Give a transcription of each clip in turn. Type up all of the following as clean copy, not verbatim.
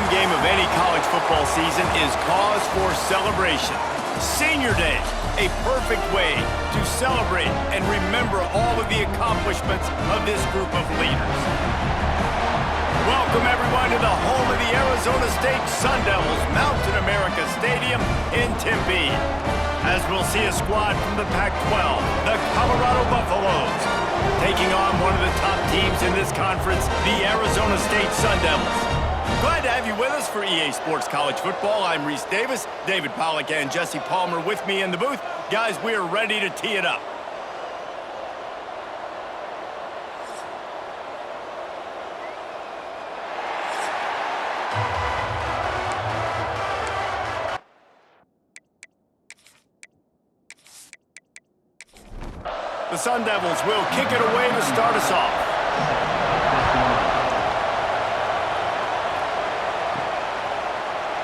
game of any college football season is cause for celebration. Senior Day, a perfect way to celebrate and remember all of the accomplishments of this group of leaders. Welcome, everyone, to the home of the Arizona State Sun Devils, Mountain America Stadium in Tempe. As we'll see a squad from the Pac-12, the Colorado Buffaloes, taking on one of the top teams in this conference, the Arizona State Sun Devils. Glad to have you with us for EA Sports College Football. I'm Reese Davis, David Pollack and Jesse Palmer with me in the booth. Guys, we are ready to tee it up. The Sun Devils will kick it away to start us off.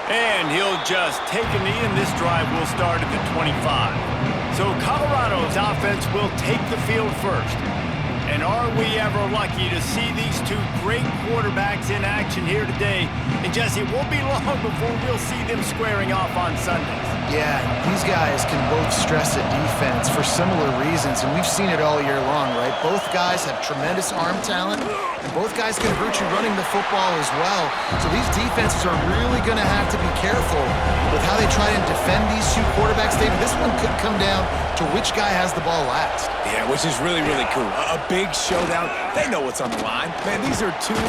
And he'll just take a knee, and this drive will start at the 25. So Colorado's offense will take the field first. And are we ever lucky to see these two great quarterbacks in action here today? And Jesse, it won't be long before we'll see them squaring off on Sundays. Yeah, these guys can both stress a defense for similar reasons, and we've seen it all year long, right? Both guys have tremendous arm talent, and both guys can hurt you running the football as well. So these defenses are really going to have to be careful with how they try and defend these two quarterbacks. David, this one could come down to which guy has the ball last. Yeah, which is really, really cool. A big showdown. They know what's on the line. Man, these are two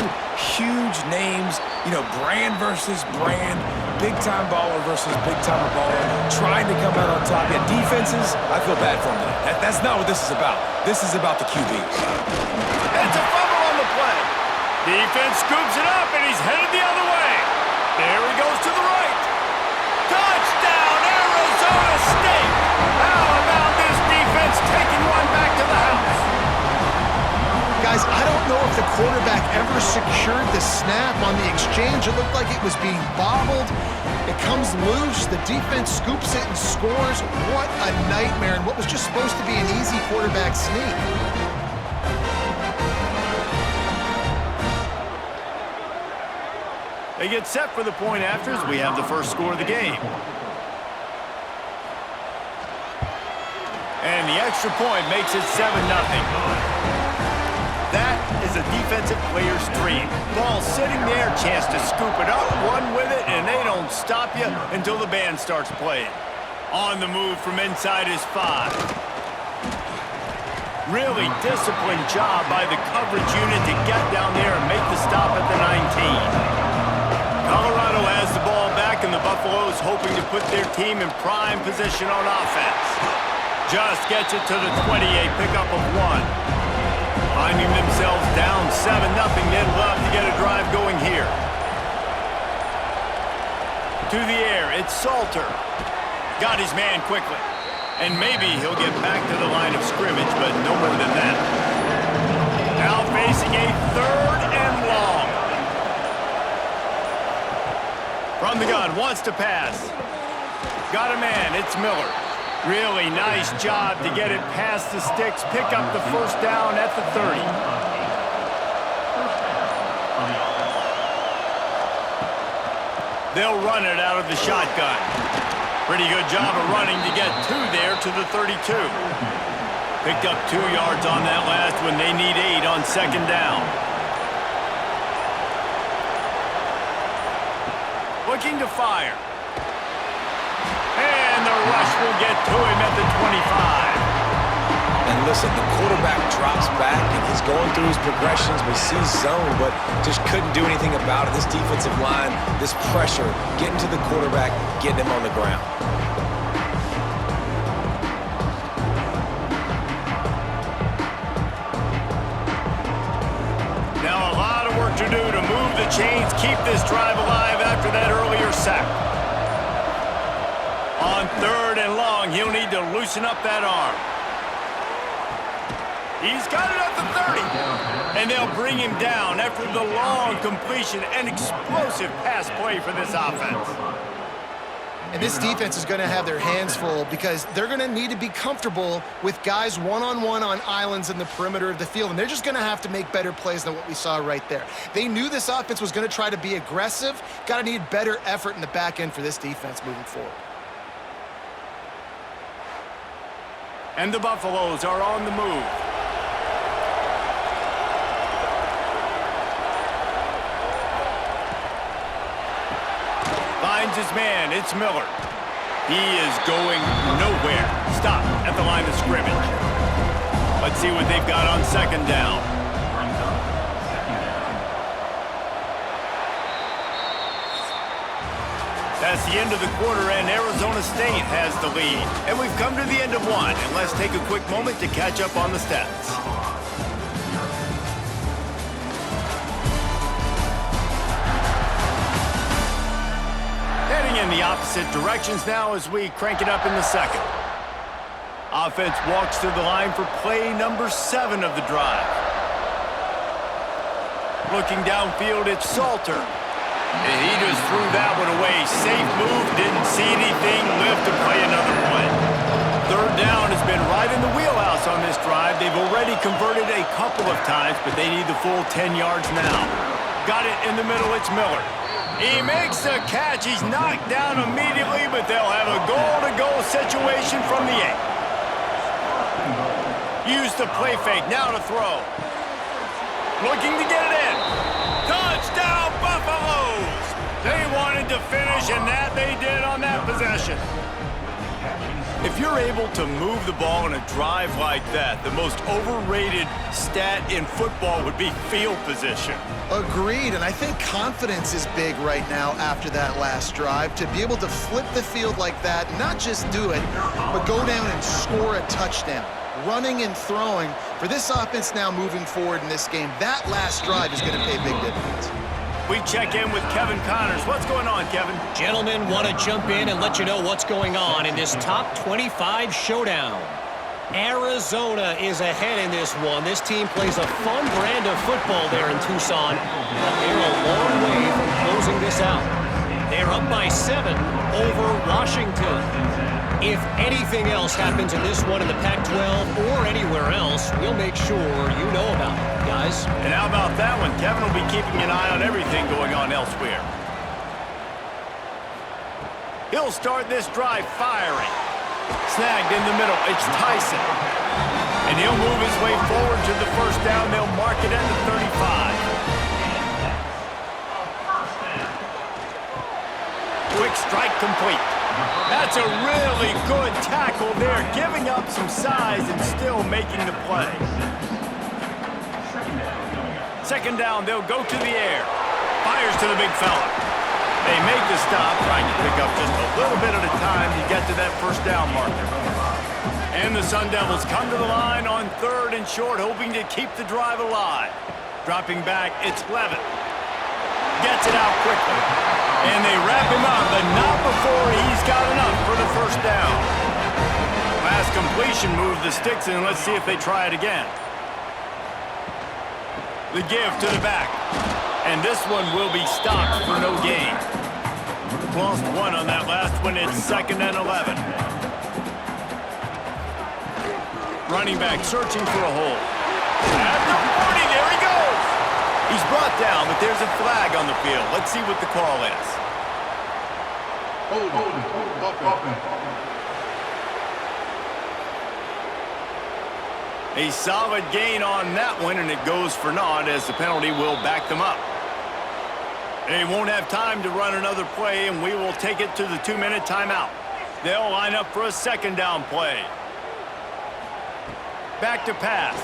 huge names, you know, brand versus brand, big-time baller versus big-timer baller, trying to come out on top. Yeah, defenses, I feel bad for them. That's not what this is about. This is about the QBs. It's a fumble on the play. Defense scoops it up, and he's headed the other way. There he goes to the right. Touchdown, Arizona State. How about this defense taking one back to the house? Guys, I don't know if the quarterback ever secured the snap on the exchange. It looked like it was being bobbled. It comes loose. The defense scoops it and scores. What a nightmare, and what was just supposed to be an easy quarterback sneak. They get set for the point afters. We have the first score of the game. And the extra point makes it 7-0. That is a defensive player's dream. Ball sitting there, chance to scoop it up, run with it, and they don't stop you until the band starts playing. On the move from inside his 5. Really disciplined job by the coverage unit to get down there and make the stop at the 19. Colorado has the ball back, and the Buffaloes hoping to put their team in prime position on offense. Just gets it to the 28, pickup of 1. Finding themselves down 7-0, they'd love to get a drive going here. To the air, it's Salter. Got his man quickly. And maybe he'll get back to the line of scrimmage, but no more than that. Now facing a 3rd and long. From the gun, wants to pass. Got a man, it's Miller. Really nice job to get it past the sticks, pick up the first down at the 30. They'll run it out of the shotgun. Pretty good job of running to get 2 there to the 32. Picked up 2 yards on that last one. They need 8 on 2nd down. Looking to fire. And the rush will get to him at the 25. And listen, the quarterback drops back, and he's going through his progressions. We see zone, but just couldn't do anything about it. This defensive line, this pressure, getting to the quarterback, getting him on the ground. Now a lot of work to do to move the chains, keep this drive alive after that earlier sack. On 3rd and long, he'll need to loosen up that arm. He's got it at the 30. And they'll bring him down after the long completion and explosive pass play for this offense. And this defense is going to have their hands full because they're going to need to be comfortable with guys one-on-one on islands in the perimeter of the field, and they're just going to have to make better plays than what we saw right there. They knew this offense was going to try to be aggressive. Got to need better effort in the back end for this defense moving forward. And the Buffaloes are on the move. Finds his man. It's Miller. He is going nowhere. Stop at the line of scrimmage. Let's see what they've got on second down. That's the end of the quarter, and Arizona State has the lead. And we've come to the end of one, and let's take a quick moment to catch up on the stats. Heading in the opposite directions now as we crank it up in the second. Offense walks to the line for play number 7 of the drive. Looking downfield, it's Salter. And he just threw that one away. Safe move, didn't see anything, lived to play another play. Third down has been right in the wheelhouse on this drive. They've already converted a couple of times, but they need the full 10 yards now. Got it in the middle, it's Miller. He makes the catch. He's knocked down immediately, but they'll have a goal-to-goal situation from the 8. Use the play fake, now to throw. Looking to get it in. Touchdown, Buffaloes! They wanted to finish, and that they did on that possession. If you're able to move the ball in a drive like that, the most overrated stat in football would be field position. Agreed, and I think confidence is big right now after that last drive. To be able to flip the field like that, not just do it, but go down and score a touchdown. Running and throwing, for this offense now moving forward in this game, that last drive is going to pay big dividends. We check in with Kevin Connors. What's going on, Kevin? Gentlemen, want to jump in and let you know what's going on in this top 25 showdown. Arizona is ahead in this one. This team plays a fun brand of football there in Tucson, but they're a long way from closing this out. They're up by 7 over Washington. If anything else happens in this one in the Pac-12 or anywhere else, we'll make sure you know about it, guys. And how about that one? Kevin will be keeping an eye on everything going on elsewhere. He'll start this drive firing. Snagged in the middle. It's Tyson. And he'll move his way forward to the first down. They'll mark it at the 35. Quick strike complete. That's a really good tackle there, giving up some size and still making the play. Second down, they'll go to the air. Fires to the big fella. They make the stop, trying to pick up just a little bit at a time to get to that first down marker. And the Sun Devils come to the line on 3rd and short, hoping to keep the drive alive. Dropping back, it's Levitt. Gets it out quickly. And they wrap him up, but not before he's got enough for the first down. Last completion moved the sticks in. Let's see if they try it again. The give to the back. And this one will be stopped for no gain. Lost 1 on that last one. It's 2nd and 11. Running back searching for a hole. At the 40, there he goes. He's brought down, but there's a flag on the field. Let's see what the call is. A solid gain on that one, and it goes for naught as the penalty will back them up. They won't have time to run another play, and we will take it to the 2-minute timeout. They'll line up for a second down play. Back to pass.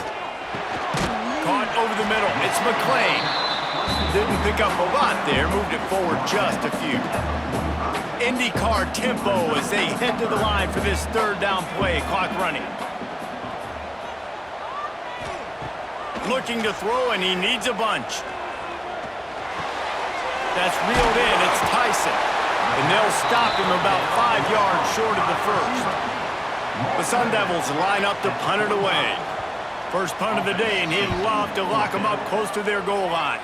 Caught over the middle. It's McClain. Didn't pick up a lot there. Moved it forward just a few. IndyCar tempo as they head to the line for this 3rd down play. Clock running. Looking to throw, and he needs a bunch. That's reeled in. It's Tyson. And they'll stop him about 5 yards short of the first. The Sun Devils line up to punt it away. First punt of the day, and he'd love to lock them up close to their goal line.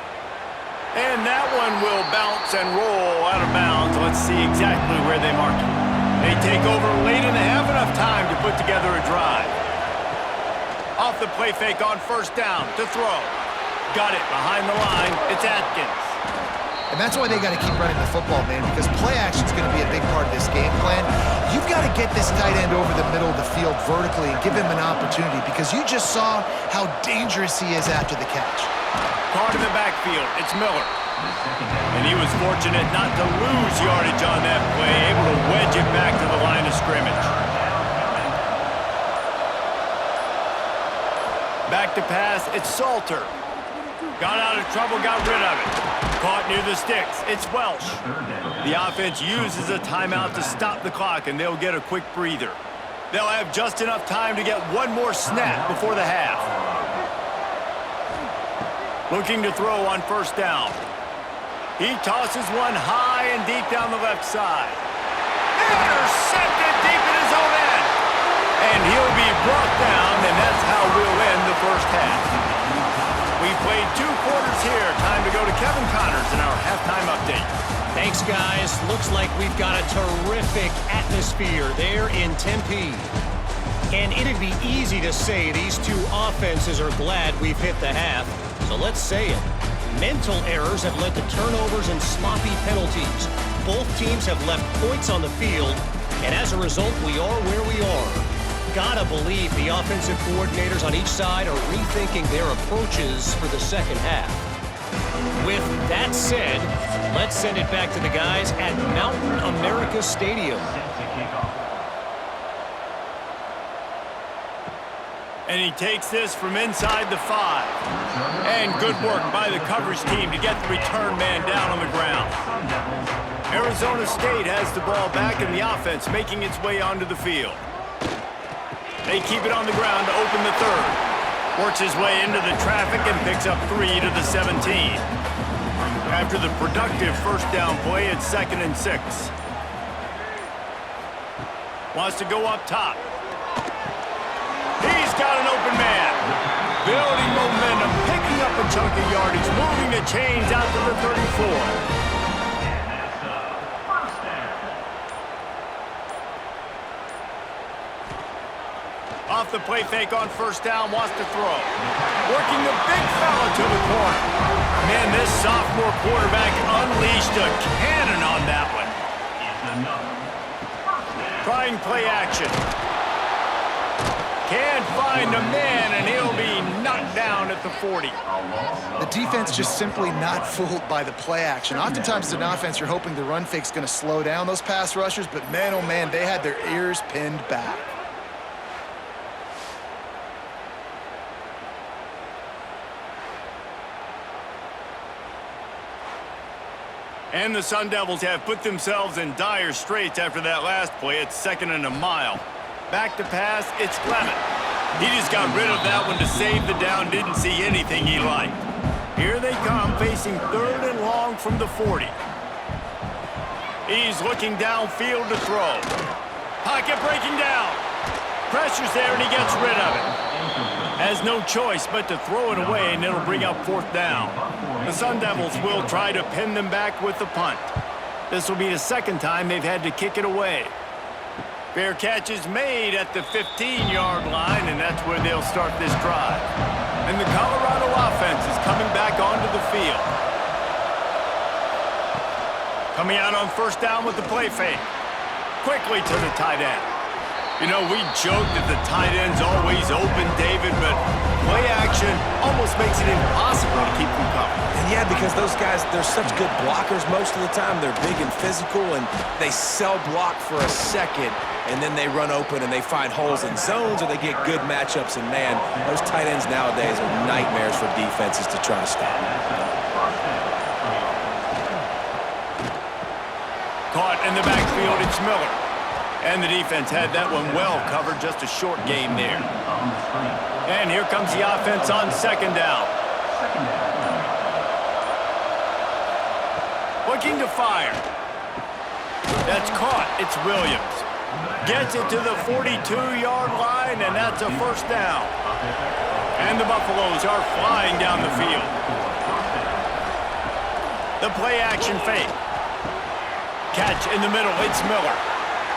And that one will bounce and roll out of bounds. let's see exactly where they mark it. They take over late in the half, enough time to put together a drive. Off the play fake on first down to throw. Got it behind the line. It's Atkins. And that's why they got to keep running the football, man, because play action is going to be a big part of this game plan. You've got to get this tight end over the middle of the field vertically and give him an opportunity, because you just saw how dangerous he is after the catch. Caught in the backfield. It's Miller. And he was fortunate not to lose yardage on that play, able to wedge it back to the line of scrimmage. Back to pass. It's Salter. Got out of trouble, got rid of it. Caught near the sticks. It's Welsh. The offense uses a timeout to stop the clock, and they'll get a quick breather. They'll have just enough time to get one more snap before the half. Looking to throw on first down. He tosses one high and deep down the left side. Intercepted deep in his own end. And he'll be brought down, and that's how we'll end the first half. We've played 2 quarters here. Time to go to Kevin Connors in our halftime update. Thanks, guys. Looks like we've got a terrific atmosphere there in Tempe. And it'd be easy to say these 2 offenses are glad we've hit the half. So let's say it. Mental errors have led to turnovers and sloppy penalties. Both teams have left points on the field, and as a result, we are where we are. Gotta believe the offensive coordinators on each side are rethinking their approaches for the second half. With that said, let's send it back to the guys at Mountain America Stadium. And he takes this from inside the 5. And good work by the coverage team to get the return man down on the ground. Arizona State has the ball back, and the offense making its way onto the field. They keep it on the ground to open the 3rd. Works his way into the traffic and picks up 3 to the 17. After the productive first down play, it's 2nd and 6. Wants to go up top. He's got an open man. Building momentum, picking up a chunk of yardage, moving the chains out to the 34. Off the play fake on first down, wants to throw. Working the big fella to the corner. Man, this sophomore quarterback unleashed a cannon on that one. Trying play action. Can't find a man, and he'll be knocked down at the 40. The defense just simply not fooled by the play action. Oftentimes as an offense, you're hoping the run fake's going to slow down those pass rushers, but man, oh man, they had their ears pinned back. And the Sun Devils have put themselves in dire straits after that last play. It's 2nd and a mile. Back to pass, it's Clement. He just got rid of that one to save the down, didn't see anything he liked. Here they come, facing 3rd and long from the 40. He's looking downfield to throw. Pocket breaking down. Pressure's there, and he gets rid of it. Has no choice but to throw it away, and it'll bring up 4th down. The Sun Devils will try to pin them back with the punt. This will be the 2nd time they've had to kick it away. Fair catch is made at the 15-yard line, and that's where they'll start this drive. And the Colorado offense is coming back onto the field. Coming out on first down with the play fake. Quickly to the tight end. You know, we joke that the tight end's always open, David, but play action almost makes it impossible to keep them covered. And yeah, because those guys, they're such good blockers most of the time. They're big and physical, and they sell block for a second, and then they run open and they find holes in zones, or they get good matchups. And man, those tight ends nowadays are nightmares for defenses to try to stop. Caught in the backfield, it's Miller. And the defense had that one well covered, just a short game there. And here comes the offense on 2nd down. Looking to fire. That's caught. It's Williams. Gets it to the 42-yard line, and that's a 1st down. And the Buffaloes are flying down the field. The play action fake. catch in the middle. It's Miller.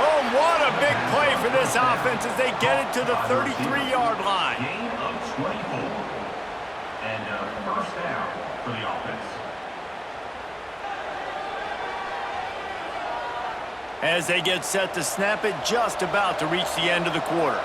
Oh, what a big play for this offense as they get it to the 33-yard line. Gain of 24. And a first down for the offense. As they get set to snap it, just about to reach the end of the quarter.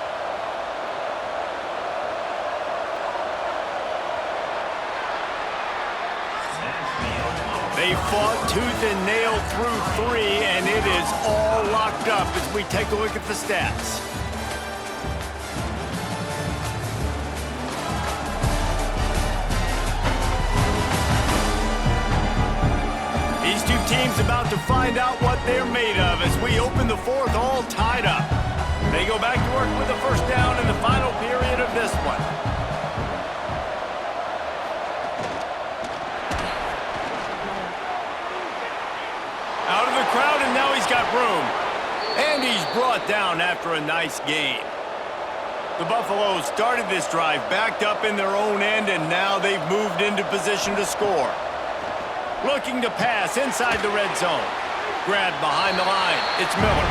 They fought tooth and nail through 3, and it is all locked up as we take a look at the stats. These two teams about to find out what they're made of as we open the fourth all tied up. They go back to work with the first down in the final period of this one. Out of the crowd, and now he's got room. And he's brought down after a nice gain. The Buffaloes started this drive backed up in their own end, and now they've moved into position to score. Looking to pass inside the red zone. Grabbed behind the line. It's Miller.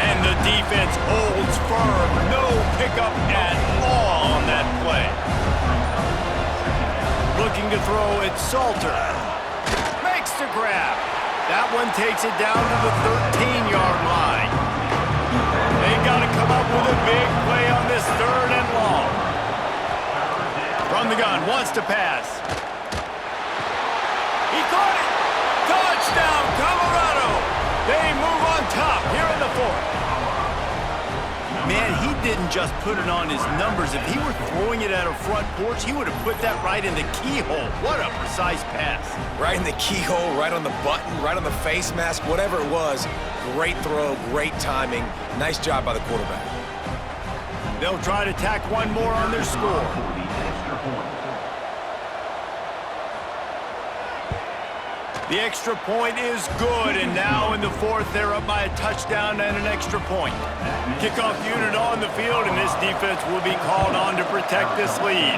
And the defense holds firm. No pickup at all on that play. Looking to throw, it's Salter. Makes the grab. That one takes it down to the 13-yard line. They've got to come up with a big play on this third and long. From the gun, wants to pass. He caught it! Touchdown, Colorado! They move on top here in the fourth. Man, he didn't just put it on his numbers. If he were throwing it at a front porch, he would have put that right in the keyhole. What a precise pass. Right in the keyhole, right on the button, right on the face mask, whatever it was. Great throw, great timing. Nice job by the quarterback. They'll try to tack one more on their score. The extra point is good, and now in the fourth, they're up by a touchdown and an extra point. Kickoff unit on the field, and this defense will be called on to protect this lead.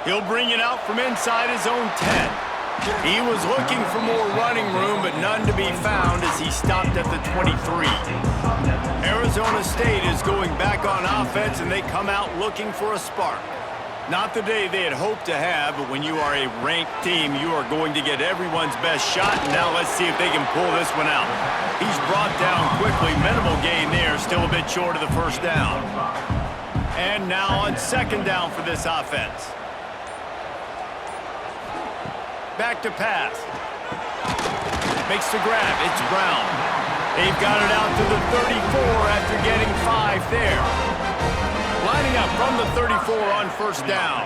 He'll bring it out from inside his own 10. He was looking for more running room, but none to be found as he stopped at the 23. Arizona State is going back on offense, and they come out looking for a spark. Not the day they had hoped to have, but when you are a ranked team, you are going to get everyone's best shot, and now let's see if they can pull this one out. He's brought down quickly, minimal gain there, still a bit short of the first down. And now on second down for this offense. Back to pass. Makes the grab, it's Brown. They've got it out to the 34 after getting 5 there. Lining up from the 34 on first down.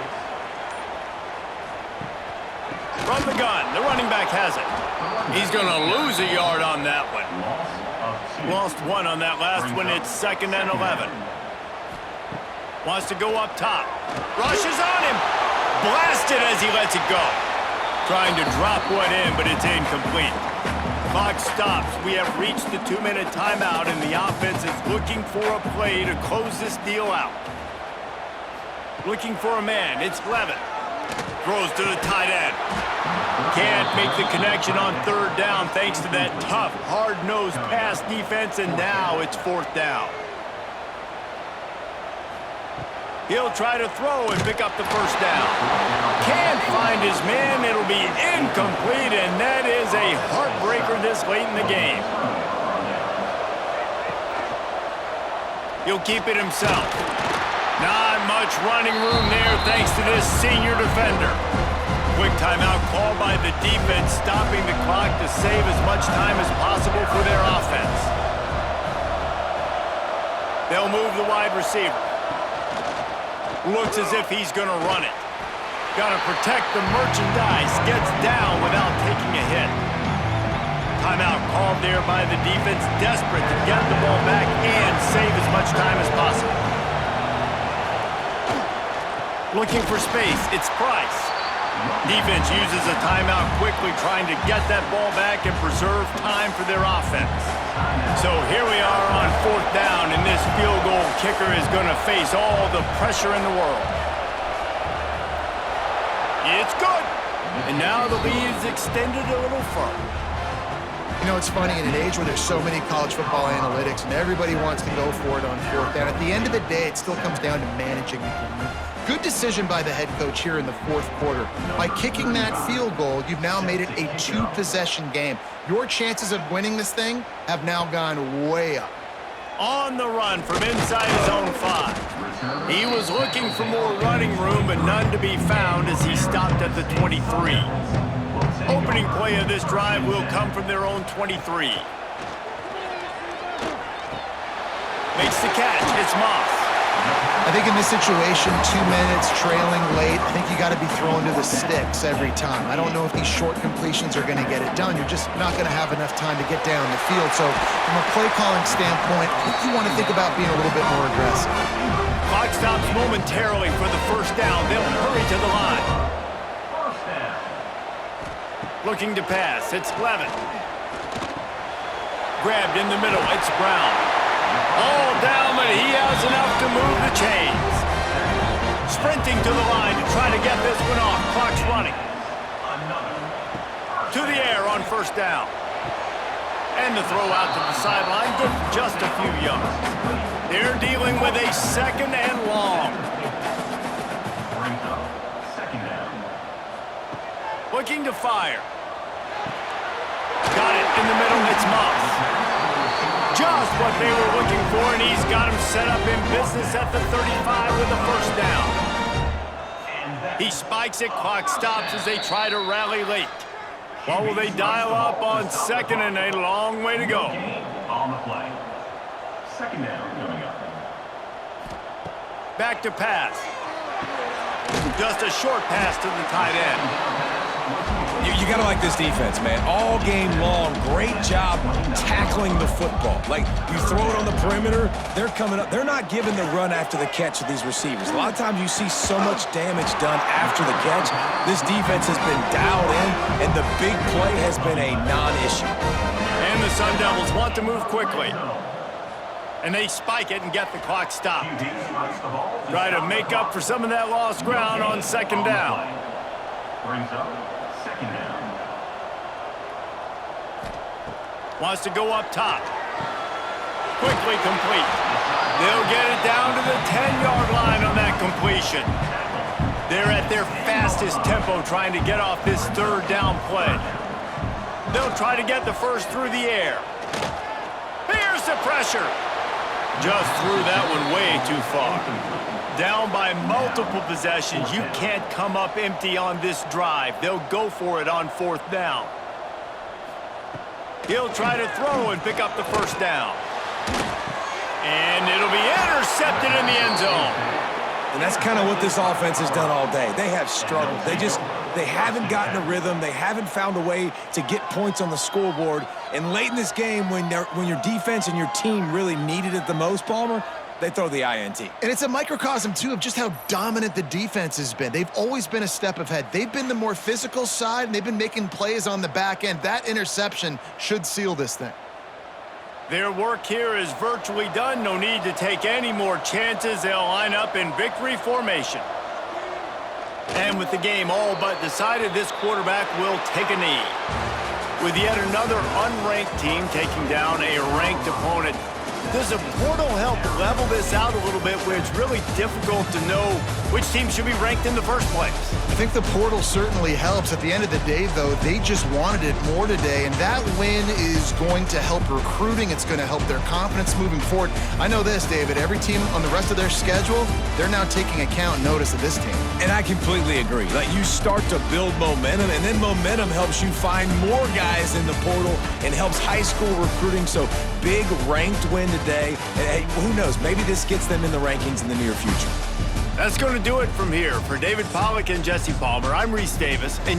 From the gun, the running back has it. He's going to lose a yard on that one. Lost 1 on that last one. It's 2nd and 11. Wants to go up top. Rushes on him. Blasted as he lets it go. Trying to drop one in, but it's incomplete. Clock stops. We have reached the 2-minute timeout, and the offense is looking for a play to close this deal out. Looking for a man. It's Levin. Throws to the tight end. Can't make the connection on third down thanks to that tough, hard-nosed pass defense, and now it's fourth down. He'll try to throw and pick up the first down. Can't find his man. It'll be incomplete, and that is a heartbreaker this late in the game. He'll keep it himself. Not much running room there thanks to this senior defender. Quick timeout call by the defense, stopping the clock to save as much time as possible for their offense. They'll move the wide receiver. Looks as if he's going to run it. Got to protect the merchandise. Gets down without taking a hit. Timeout called there by the defense, desperate to get the ball back and save as much time as possible. Looking for space, it's Price. Defense uses a timeout quickly, trying to get that ball back and preserve time for their offense. So here we are on fourth down, and this field goal kicker is going to face all the pressure in the world. It's good. And now the lead is extended a little further. You know, it's funny, in an age where there's so many college football analytics and everybody wants to go for it on fourth down, at the end of the day, it still comes down to managing the game. Good decision by the head coach here in the fourth quarter. By kicking that field goal, you've now made it a 2-possession game. Your chances of winning this thing have now gone way up. On the run from inside his own 5. He was looking for more running room, but none to be found as he stopped at the 23. Opening play of this drive will come from their own 23. Makes the catch. It's Moss. I think in this situation, 2 minutes, trailing late, I think you got to be thrown to the sticks every time. I don't know if these short completions are going to get it done. You're just not going to have enough time to get down the field. So from a play calling standpoint, you want to think about being a little bit more aggressive. Clock stops momentarily for the first down. They'll hurry to the line. Looking to pass. It's Levin. Grabbed in the middle. It's Brown. All down, but he has enough to move the chains. Sprinting to the line to try to get this one off. Clock's running. To the air on first down. And the throw out to the sideline, good for just a few yards. They're dealing with a second and long. Looking to fire. Got it in the middle. It's Moss. Just what they were looking for, and he's got him set up in business at the 35 with a first down. He spikes it. Clock stops as they try to rally late. What will they dial up on second and a long way to go? On the play. Second down coming up. Back to pass. Just a short pass to the tight end. You got to like this defense, man. All game long, great job tackling the football. Like, you throw it on the perimeter, they're coming up. They're not giving the run after the catch to these receivers. A lot of times you see so much damage done after the catch. This defense has been dialed in, and the big play has been a non-issue. And the Sun Devils want to move quickly. And they spike it and get the clock stopped. Try to make up for some of that lost ground on second down. Brings up second down. Wants to go up top. Quickly complete. They'll get it down to the 10-yard line on that completion. They're at their fastest tempo trying to get off this third down play. They'll try to get the first through the air. Here's the pressure. Just threw that one way too far. Down by multiple possessions. You can't come up empty on this drive. They'll go for it on fourth down. He'll try to throw and pick up the first down. And it'll be intercepted in the end zone. And that's kind of what this offense has done all day. They have struggled. They haven't gotten a rhythm. They haven't found a way to get points on the scoreboard. And late in this game, when your defense and your team really needed it the most, Palmer, they throw the INT. And it's a microcosm, too, of just how dominant the defense has been. They've always been a step ahead. They've been the more physical side, and they've been making plays on the back end. That interception should seal this thing. Their work here is virtually done. No need to take any more chances. They'll line up in victory formation. And with the game all but decided, this quarterback will take a knee. With yet another unranked team taking down a ranked opponent, does the portal help level this out a little bit where it's really difficult to know which team should be ranked in the first place? I think the portal certainly helps. At the end of the day, though, they just wanted it more today, and that win is going to help recruiting. It's going to help their confidence moving forward. I know this, David, every team on the rest of their schedule, they're now taking account and notice of this team. And I completely agree. Like, you start to build momentum, and then momentum helps you find more guys in the portal and helps high school recruiting. So big ranked win today. And hey, who knows? Maybe this gets them in the rankings in the near future. That's going to do it from here. For David Pollack and Jesse Palmer, I'm Reese Davis. And